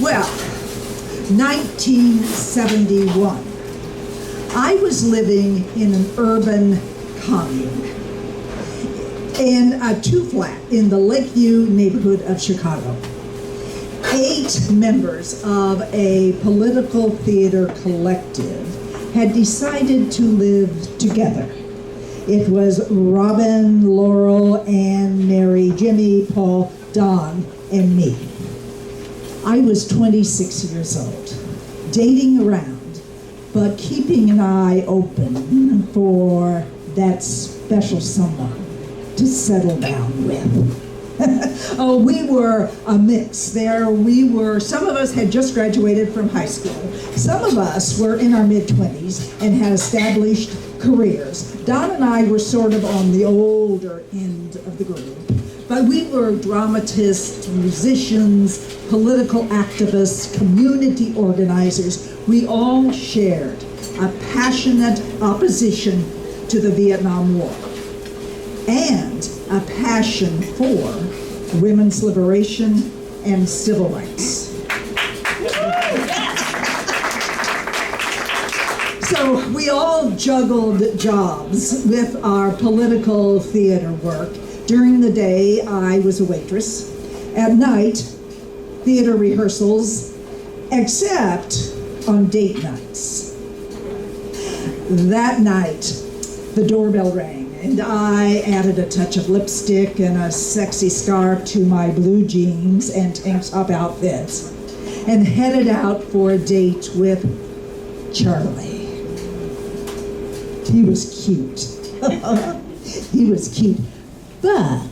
Well, 1971. I was living in an urban commune in a two-flat in the Lakeview neighborhood of Chicago. 8 members of a political theater collective had decided to live together. It was Robin, Laurel, Ann, Mary, Jimmy, Paul, Don, and me. I was 26 years old, dating around, but keeping an eye open for that special someone to settle down with. Oh, we were a mix. Some of us had just graduated from high school. Some of us were in our mid-20s and had established careers. Don and I were sort of on the older end of the group, but we were dramatists, musicians, political activists, community organizers. We all shared a passionate opposition to the Vietnam War and a passion for women's liberation and civil rights. So we all juggled jobs with our political theater work. During the day, I was a waitress. At night, theater rehearsals, except on date nights. That night, the doorbell rang, and I added a touch of lipstick and a sexy scarf to my blue jeans and tank top outfit, and headed out for a date with Charlie. He was cute. He was cute. But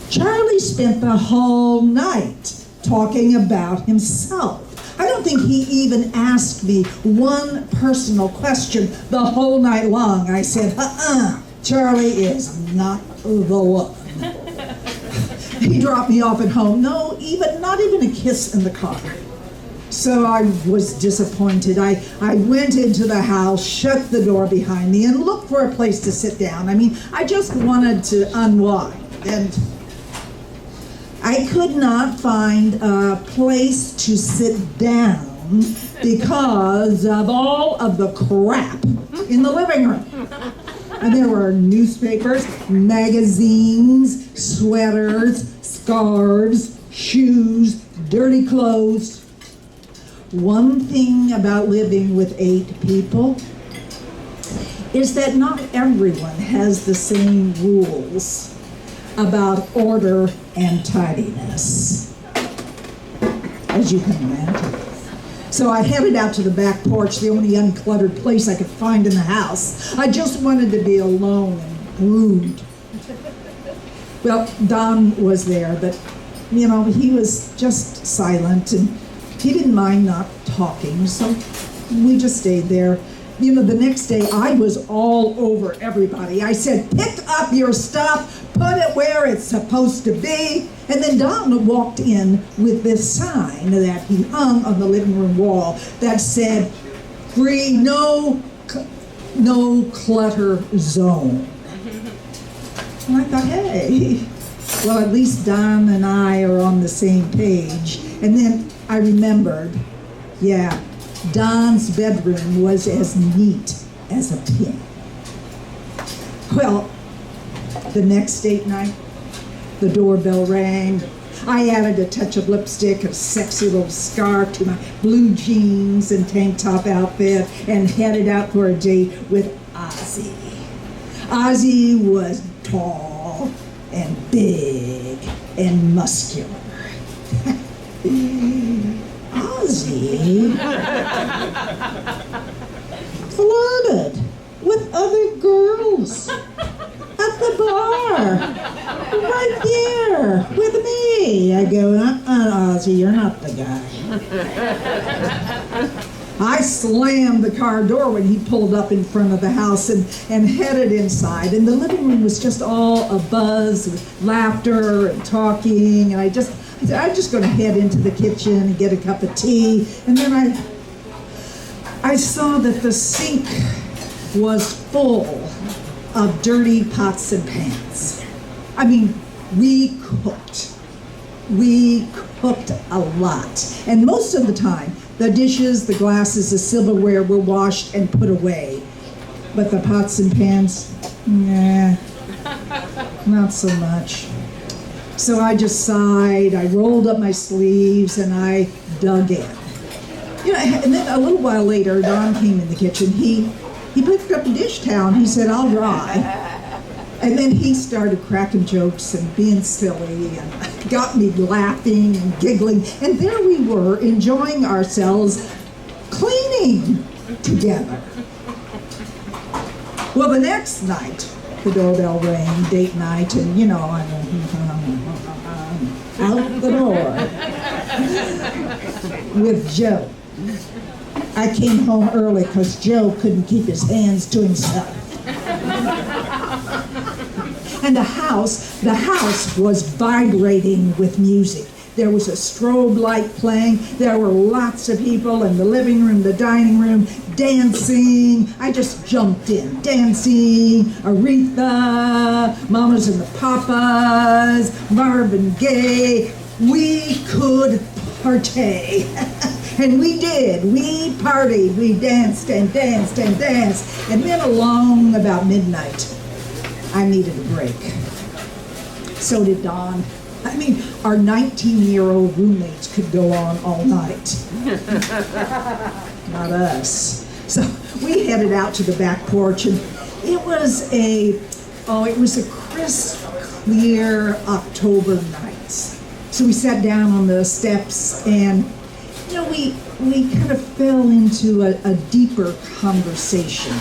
Charlie spent the whole night talking about himself. I don't think he even asked me one personal question the whole night long. I said, Charlie is not the one. He dropped me off at home. Not even a kiss in the car. So I was disappointed. I went into the house, shut the door behind me, and looked for a place to sit down. I just wanted to unwind. And I could not find a place to sit down because of all of the crap in the living room. And there were newspapers, magazines, sweaters, scarves, shoes, dirty clothes. One thing about living with 8 people is that not everyone has the same rules about order and tidiness, as you can imagine. So I headed out to the back porch, the only uncluttered place I could find in the house. I just wanted to be alone and brood. Well, Don was there, but, he was just silent, and he didn't mind not talking, so we just stayed there. The next day, I was all over everybody. I said, pick up your stuff, put it where it's supposed to be. And then Don walked in with this sign that he hung on the living room wall that said, free, no clutter zone. And I thought, hey, well, at least Don and I are on the same page. And then I remembered, Don's bedroom was as neat as a pin. Well, the next date night, the doorbell rang. I added a touch of lipstick, a sexy little scarf to my blue jeans and tank top outfit, and headed out for a date with Ozzy. Ozzy was tall and big and muscular. Ozzy flirted with other girls at the bar, right there with me. I go, Ozzy, you're not the guy. I slammed the car door when he pulled up in front of the house and headed inside. And the living room was just all abuzz with laughter and talking. And I said, I'm just going to head into the kitchen and get a cup of tea. And then I saw that the sink was full of dirty pots and pans. We cooked. We cooked a lot. And most of the time, the dishes, the glasses, the silverware were washed and put away. But the pots and pans, nah, not so much. So I just sighed, I rolled up my sleeves, and I dug in. And then a little while later, Don came in the kitchen. He picked up a dish towel and he said, "I'll dry." And then he started cracking jokes and being silly and got me laughing and giggling. And there we were, enjoying ourselves, cleaning together. Well, the next night, the doorbell rang, date night, and I'm out the door with Joe. I came home early because Joe couldn't keep his hands to himself. And the house was vibrating with music. There was a strobe light playing. There were lots of people in the living room, the dining room, dancing. I just jumped in, dancing. Aretha, Mamas and the Papas, Marvin Gaye. We could partay. And we did. We partied. We danced and danced and danced. And then along about midnight, I needed a break. So did Don. I mean, our 19-year-old roommates could go on all night. Not us. So we headed out to the back porch, and it was a crisp, clear October night. So we sat down on the steps, and we kind of fell into a deeper conversation.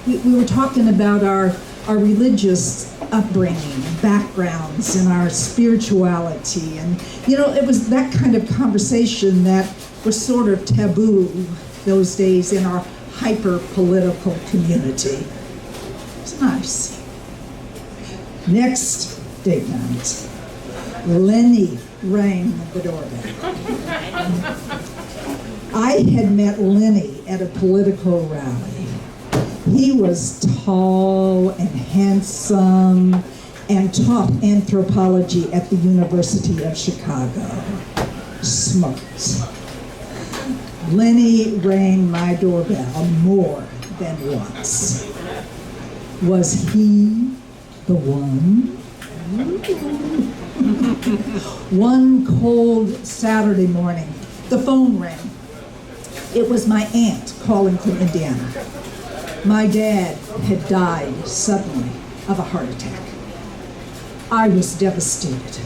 We were talking about our religious upbringing and backgrounds and our spirituality. And, it was that kind of conversation that was sort of taboo those days in our hyper-political community. It was nice. Next date night, Lenny rang the doorbell. I had met Lenny at a political rally. He was tall and handsome and taught anthropology at the University of Chicago. Smart. Lenny rang my doorbell more than once. Was he the one? One cold Saturday morning, the phone rang. It was my aunt calling from Indiana. My dad had died suddenly of a heart attack. I was devastated.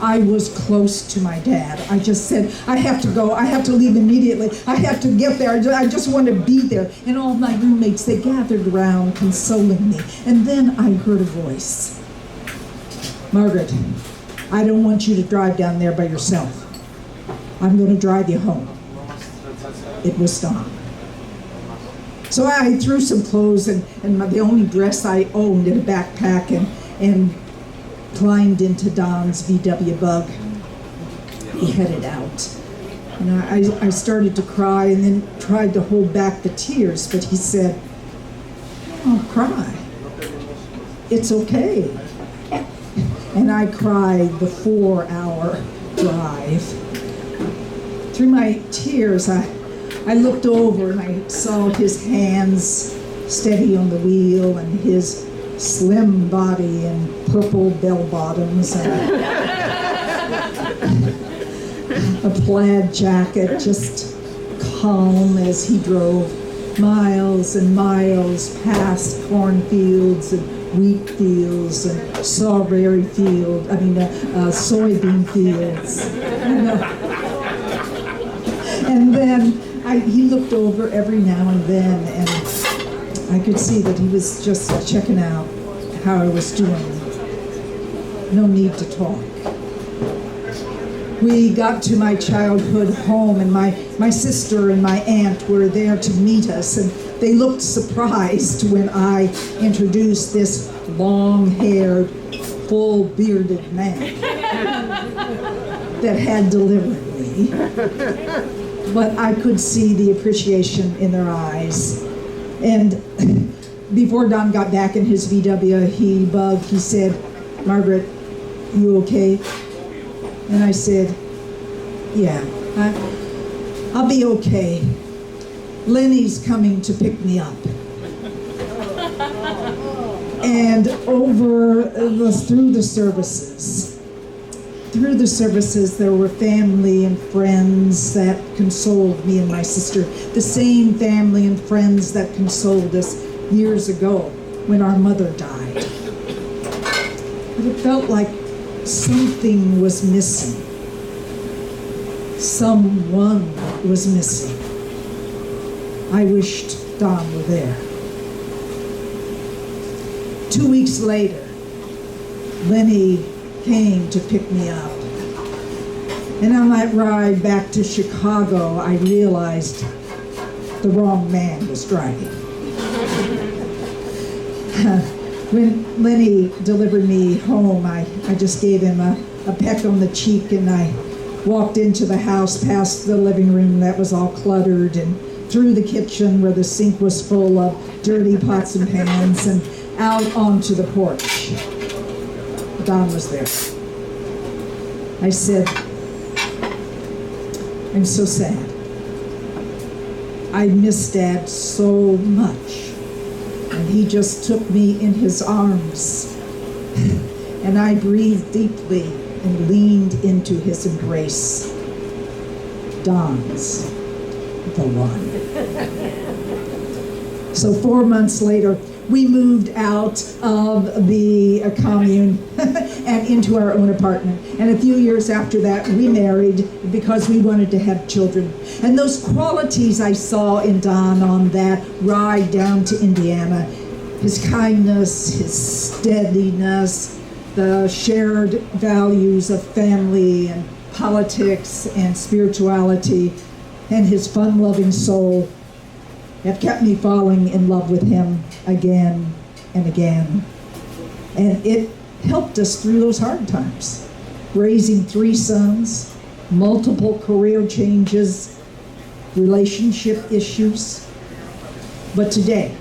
I was close to my dad. I just said, I have to go. I have to leave immediately. I have to get there. I just want to be there. And all my roommates, they gathered around consoling me. And then I heard a voice. "Margaret, I don't want you to drive down there by yourself. I'm going to drive you home." It was Don. So I threw some clothes and the only dress I owned in a backpack and climbed into Don's VW Bug. He headed out. And I started to cry and then tried to hold back the tears, but he said, "Don't cry. It's okay." And I cried the 4-hour drive. Through my tears, I looked over and I saw his hands steady on the wheel and his slim body in purple bell bottoms and a plaid jacket, just calm as he drove miles and miles past cornfields and wheat fields and soybean fields. And then he looked over every now and then, and I could see that he was just checking out how I was doing. No need to talk. We got to my childhood home, and my sister and my aunt were there to meet us, and they looked surprised when I introduced this long-haired, full-bearded man that had delivered me. But I could see the appreciation in their eyes. And before Don got back in his VW, he said, "Margaret, you okay?" And I said, yeah, I'll be okay. Lenny's coming to pick me up. And through the services, there were family and friends that consoled me and my sister. The same family and friends that consoled us years ago when our mother died. But it felt like something was missing. Someone was missing. I wished Don were there. 2 weeks later, Lenny came to pick me up. And on that ride back to Chicago, I realized the wrong man was driving. When Lenny delivered me home, I just gave him a peck on the cheek, and I walked into the house past the living room that was all cluttered, and through the kitchen where the sink was full of dirty pots and pans, and out onto the porch. Don was there. I said, I'm so sad. I miss Dad so much. And he just took me in his arms. And I breathed deeply and leaned into his embrace. Don's the one. So 4 months later, we moved out of the commune and into our own apartment. And a few years after that, we married because we wanted to have children. And those qualities I saw in Don on that ride down to Indiana, his kindness, his steadiness, the shared values of family and politics and spirituality, and his fun-loving soul, have kept me falling in love with him again and again. And it helped us through those hard times. Raising 3 sons, multiple career changes, relationship issues. But today,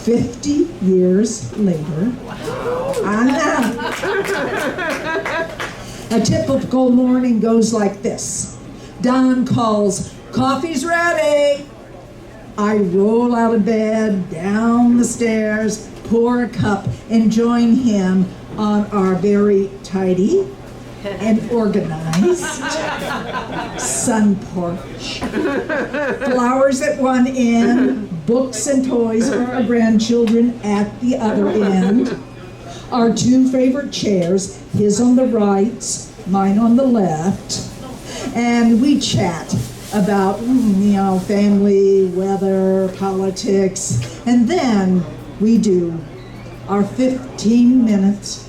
50 years later, I know. A typical morning goes like this. Don calls, "Coffee's ready." I roll out of bed, down the stairs, pour a cup, and join him on our very tidy and organized sun porch. Flowers at one end, books and toys for our grandchildren at the other end. Our 2 favorite chairs, his on the right, mine on the left. And we chat about, family, weather, politics, and then we do our 15-minute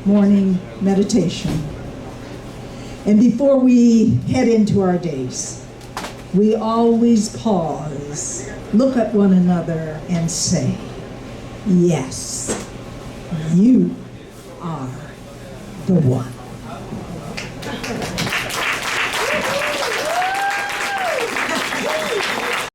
morning meditation. And before we head into our days, we always pause, look at one another, and say, yes, you are the one.